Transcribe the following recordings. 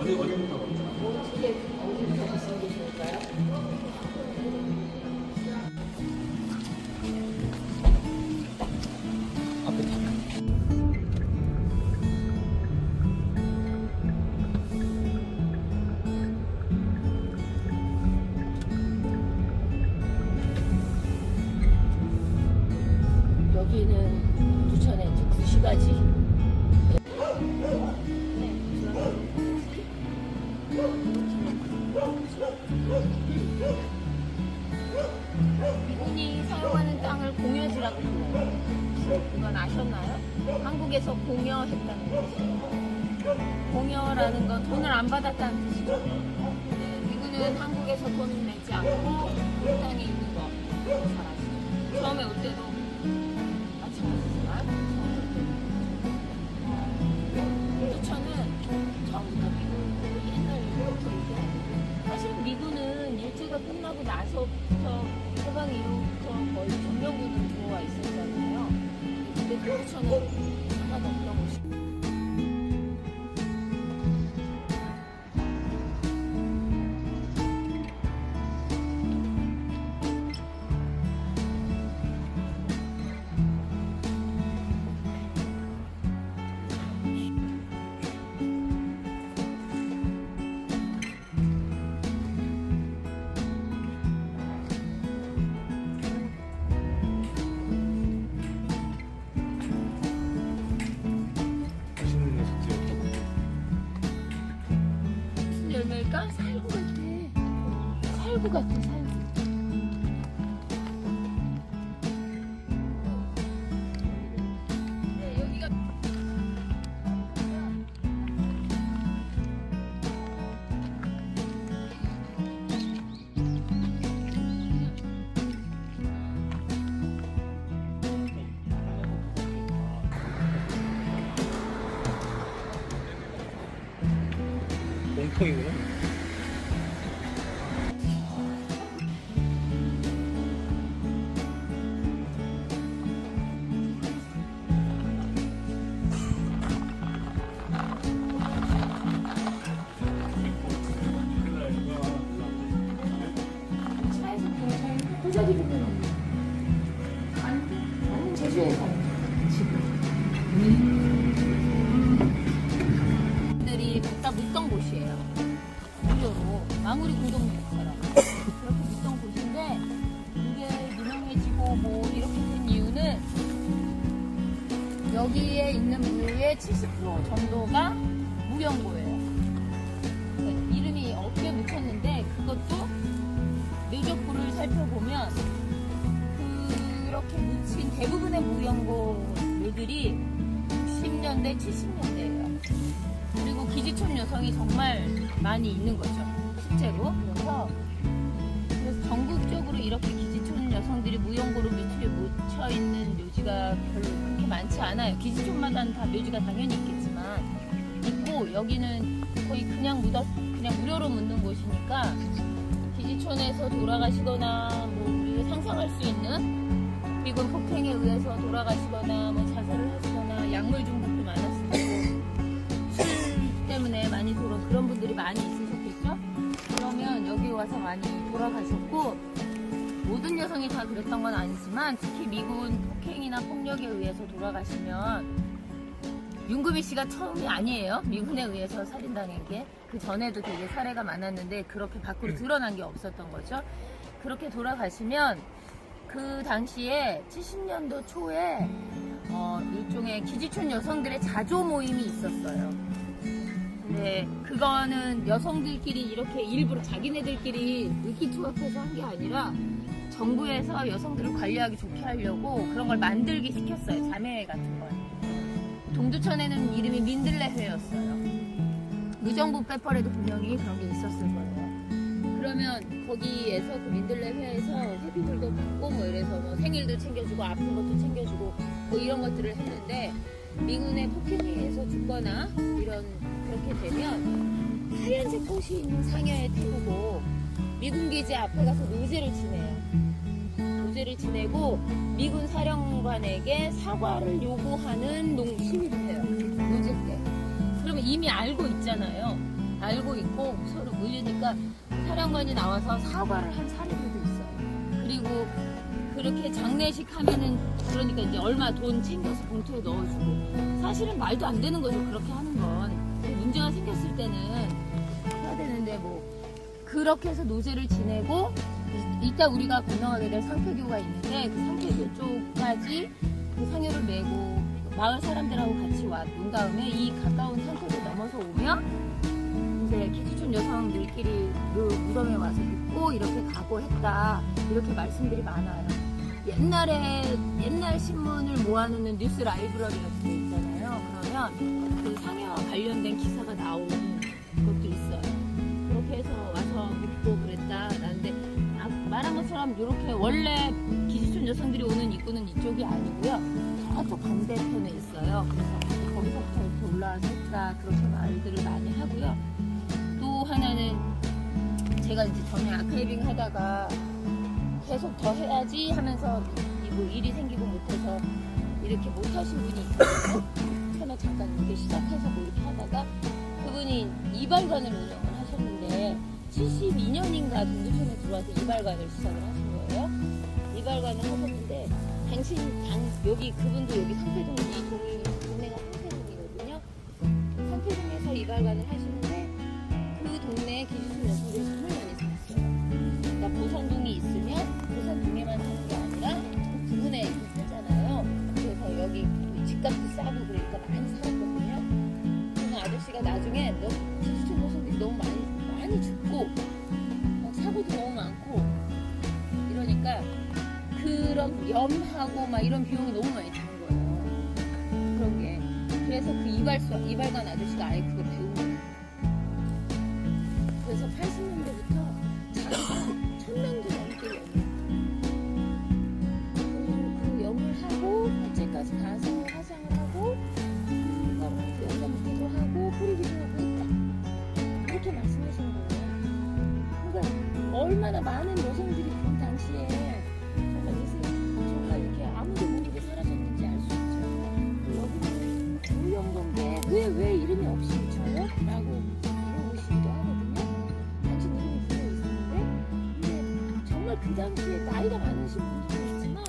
어디부터 먼저? 어디부터 드시는 게 좋을까요? 앞에 다. 여기는 부천에 이제 구시가지. 이분이 사용하는 땅을 공여지라고 불러요. 그건 아셨나요? 한국에서 공여했다는 뜻이에요. 공여라는 건 돈을 안 받았다는 뜻이죠. 네, 미군은 한국에서 돈 내지 않고 그 땅에 있는 거 살았어요. 처음에 올 때도 마찬가지지만 부천은 처음부터 미군 옛날부터 이게 아니고 사실 미군은 일제가 끝나고 나서부터 해방 이후부터 거의 점령군으로 들어와 있었잖아요. 근데 부천은 상관없던 곳이. 맛있는 녀석들. 무슨 열매일까? 살구 같아. 살구 같아, 살구. 네, 여기가 몽통이구나. 차에서 경찰 호자리 보면 나는 제주에 살아 지금. 들이 갖다 묻던 곳이에요. 무료로 마무리 공동묘지처럼 그렇게 묻던 곳인데 이게 유명해지고 뭐 이렇게 된 이유는 여기에 있는 무의 70% 정도가 무연고예요. 그러니까 이름이 어깨 묻혔는데 그것도 묘적부를 살펴보면 그렇게 묻힌 대부분의 무연고 묘들이 60년대, 70년대예요. 그리고 기지촌 여성이 정말 많이 있는 거죠, 실제로. 그래서 전국적으로 이렇게 기지촌 여성들이 무연고로 묘지에 묻혀 있는 묘지가 별로 그렇게 많지 않아요. 기지촌마다는 다 묘지가 당연히 있겠지만 있고, 여기는 거의 그냥 무료로 묻는 곳이니까 기지촌에서 돌아가시거나 뭐 우리가 상상할 수 있는 미군 폭행에 의해서 돌아가시거나 뭐 자살을 하시거나 약물 중독도 많았을 거고 술 때문에 많이 그런 분들이 많이 있으셨겠죠? 그러면 여기 와서 많이 돌아가셨고, 모든 여성이 다 그랬던 건 아니지만 특히 미군 폭행이나 폭력에 의해서 돌아가시면, 윤금희 씨가 처음이 아니에요. 미군에 의해서 살인당한 게. 그 전에도 되게 사례가 많았는데 그렇게 밖으로 드러난 게 없었던 거죠. 그렇게 돌아가시면 그 당시에 70년도 초에 일종의 기지촌 여성들의 자조 모임이 있었어요. 근데 그거는 여성들끼리 이렇게 일부러 자기네들끼리 의기투합해서 한 게 아니라 정부에서 여성들을 관리하기 좋게 하려고 그런 걸 만들기 시켰어요. 자매회 같은 걸. 동두천에는 이름이 민들레회였어요. 무정부 페퍼에도 분명히 그런 게 있었을 거예요. 그러면 거기에서 그 민들레회에서 회비들도 받고 뭐 이래서 뭐 생일도 챙겨주고 아픈 것도 챙겨주고 뭐 이런 것들을 했는데, 미군의 폭행에 의해서 죽거나 그렇게 되면 하얀색 꽃이 있는 상여에 태우고 미군 기지 앞에 가서 노제를 지내요. 노제를 지내고 미군 사령관에게 사과를 요구하는 시위를 해요. 노제 때. 그러면 이미 알고 있잖아요. 알고 있고 서로 모이니까 사령관이 나와서 사과를 한 사례들도 있어요. 그리고 그렇게 장례식 하면은 그러니까 이제 얼마 돈 챙겨서 봉투에 넣어주고 사실은 말도 안 되는 거죠. 그렇게 하는 건 문제가 생겼을 때는 해야 되는데 뭐 그렇게 해서 노제를 지내고 이따 우리가 건너가게 될 상태교가 있는데 그 상태교 쪽까지 그 상여를 메고 마을 사람들하고 같이 논 다음에 이 가까운 상태교 넘어서 오면 이제 기지촌 여성들끼리 그 무덤에 와서 묻고 이렇게 가고 했다 이렇게 말씀들이 많아요. 옛날 신문을 모아놓는 뉴스 라이브러리 같은 데 있잖아요. 그러면 그 상여와 관련된 기사가 나온 것도 있어요. 그렇게 해서 와서 묻고 그랬다. 라는데 말한 것처럼 이렇게 원래 기지촌 여성들이 오는 입구는 이쪽이 아니고요. 저쪽 반대편에 있어요. 그래서 거기서부터 이렇게 올라와서 했다. 그렇게 말들을 많이 하고요. 또 하나는 제가 이제 전에 아카이빙 하다가 계속 더 해야지 하면서 뭐 일이 생기고 못해서 이렇게 못하신 분이 있거든요. 처음에 잠깐 이렇게 시작해서 뭐 이렇게 하다가 그분이 이발관을 운영을 하셨는데 72년인가 동두천에 들어와서 이발관을 시작을 하신 거예요. 이발관을 하셨는데 여기 그분도 여기 상태동 이 동네가 상태동이거든요. 상태동에서 이발관을 하시는데 그 동네에 기지촌 여성들이 정말 많이 살았어요. 그러니까 보선동이 있으면 보선동에만 사는 게 아니라 부근에 살잖아요. 그래서 여기 집값도 싸고 그러니까 많이 살았거든요. 그러면 아저씨가 나중에 기지촌 여성들이 너무 많이 죽고 막 사고도 너무 많고 이러니까 그런 염하고 막 이런 비용이 너무 많이 드는 거예요. 그런 게. 그래서 그 이발관 아저씨가 아예 그걸 배운 거예요. 그래서 80년대부터 자기가 1000명도 넘게 그 염을 하고 어제까지 가서 화장을 하고 여자 묻기도 하고 뿌리기도 하고 했다. 이렇게 말씀하시는 거예요. 그러니까 얼마나 많은 여성들이 그 당시에 정말 이렇게 아무도 모르게 사라졌는지 알 수 있죠. 여기는 조영동대 왜 이름이 없이 붙여요? 라고 물어보시기도 하거든요. 당신 이름이 붙어 있었는데 근데 정말 그 당시에 나이가 많으신 분들도 있지만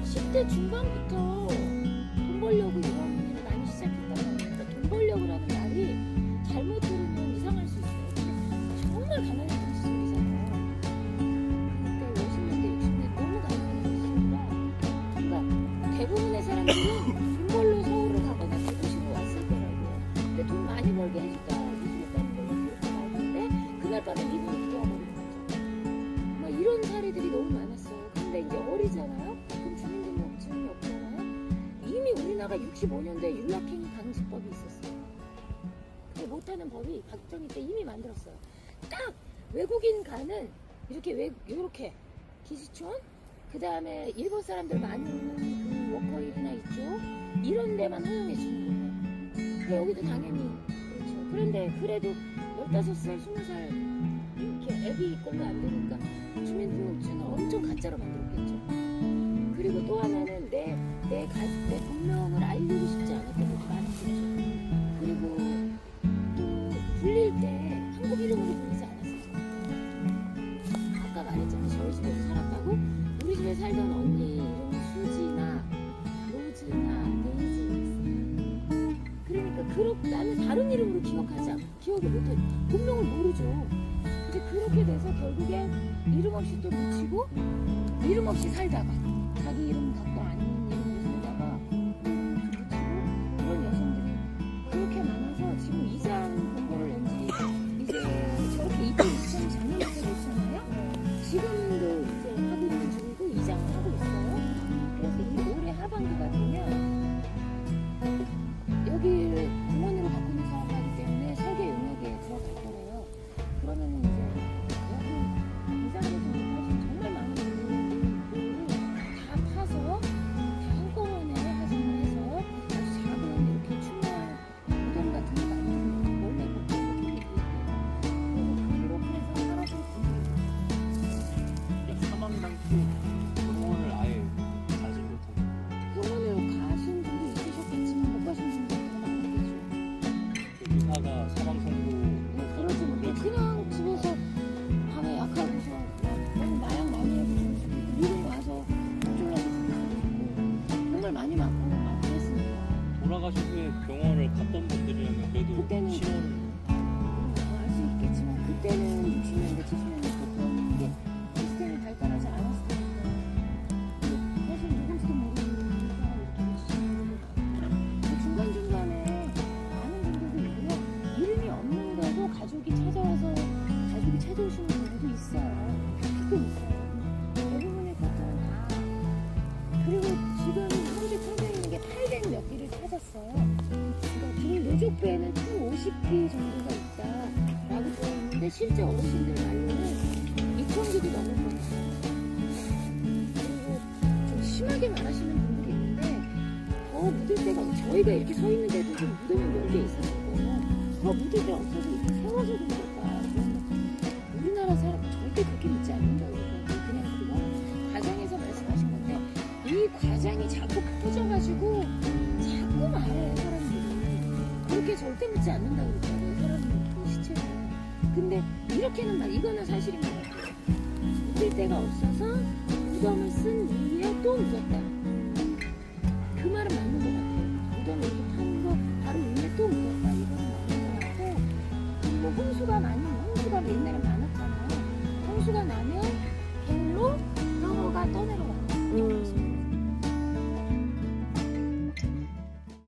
10대 중반부터 돈 벌려고 이런 일을 많이 시작했단 말이에요. 그러니까 돈 벌려고라는 말이 잘못 들으면 이상할 수 있어요. 정말 가난했던 시절이잖아요. 그러니까 50년대, 60년대 너무 가난했던 시절이라 그러니까 대부분의 사람들은 돈 벌러 서울을 가거나 대도시로 왔을 거라고요. 근데 돈 많이 벌게 해줬다. 해주겠다는 걸로 그렇게 나왔는데 그날 밤에 이분이 되어버리는 거죠. 막 이런 사례들이 너무 많았어요. 근데 이제 어리잖아요. 그럼 주민등록증이 없잖아요. 이미 우리나라 65년도에 윤락행위 방지법이 있었어요. 근데 못하는 법이 박정희 때 이미 만들었어요. 딱 외국인 가는 이렇게 기지촌 그 다음에 일본 사람들 많이 오는 그 워커힐이나 이쪽 이런 데만 허용해 주는 거예요. 근데 여기도 당연히 그렇죠. 그런데 그래도 15살, 20살 이렇게 애기 있고는 안 되니까 주민등록증을 엄청 가짜로 만들었겠죠. 그리고 또 하나는 내 본명을 알리고 싶지 않았던 것도 많았겠죠. 그리고 또 불릴 때 한국 이름으로 불리지 않았었죠. 아까 말했잖아요. 저희 집에서 살았다고 우리 집에 살던 언니 이름이 수지나 로즈나 데이지 그러니까 나는 다른 이름으로 기억을 못해. 본명을 모르죠. 이제 그렇게 돼서 결국에 이름 없이 또 묻히고 이름 없이 살다가 자기 이름 갖고 아닌 이름으로 살다가 묻히고 그런 여성들이 그렇게 많아서 지금 이장 공고를 낸지 이제 저렇게 2020년부터 됐잖아요. 지금도 이제 하고 있는 중이고 이장을 하고 있어요. 그래서 이 올해 하반기가 되면 여기를 공원으로 바꾸는 사업을 하기 때문에 설계 용역에 들어갈 거래요. 그러면은 이제 여기 이장에서 하신 정말 많은 분들을 다 파서 돌아가신 후에 병원을 갔던 분들이라면 그래도 그때는 신원 알 수 있겠지만 그때는 60년대 70년대부터 이게 시스템이 발달하지 않았으니까 사실 누군지도 모르는 사람이 이렇게 중간중간에 많은 분들도 있고요. 이름이 없는데도 가족이 찾아와서 가족이 찾아오시는 분들도 있어요. 가끔 있어요. 대부분의 것들은 다. 그리고 지금 현재 통장에 있는 게 800 몇 개를 찾았어요. 그러니까 지금 뇌족배에는 총 50기 정도가 있다라고 되어 있는데 실제 어르신들 말로는 2,000개도 넘을 것 같아요. 그리고 좀 심하게 말하시는 분들이 있는데 더 묻을 데가 저희가 이렇게 서 있는데도 좀 묻으면 몇 개 있었을 거예요. 더 묻을 데 없어서 이렇게 세워져도 묻었다. 우리나라 사람 절대 그렇게 묻지 않는다고 그러거든요. 그냥 그거 과장에서 말씀하신 건데 이 과장이 자꾸 퍼져가지고 자꾸 말해요 사람들이. 그렇게 절대 묻지 않는다고 그러더라고요 사람 그 시체는. 근데 이렇게는 말 이거는 사실인 것 같아요. 묻을 데가 없어서 무덤을 쓴 이후에 또 묻었다. 그 말은 맞는 것 같아요. 무덤을 이렇게 파는 거 바로 위에 또 묻었다. 이거는 맞는 것 같고 뭐 홍수가 옛날에 많았잖아요. 홍수가 나면 별로 뼈가 떠내려와요.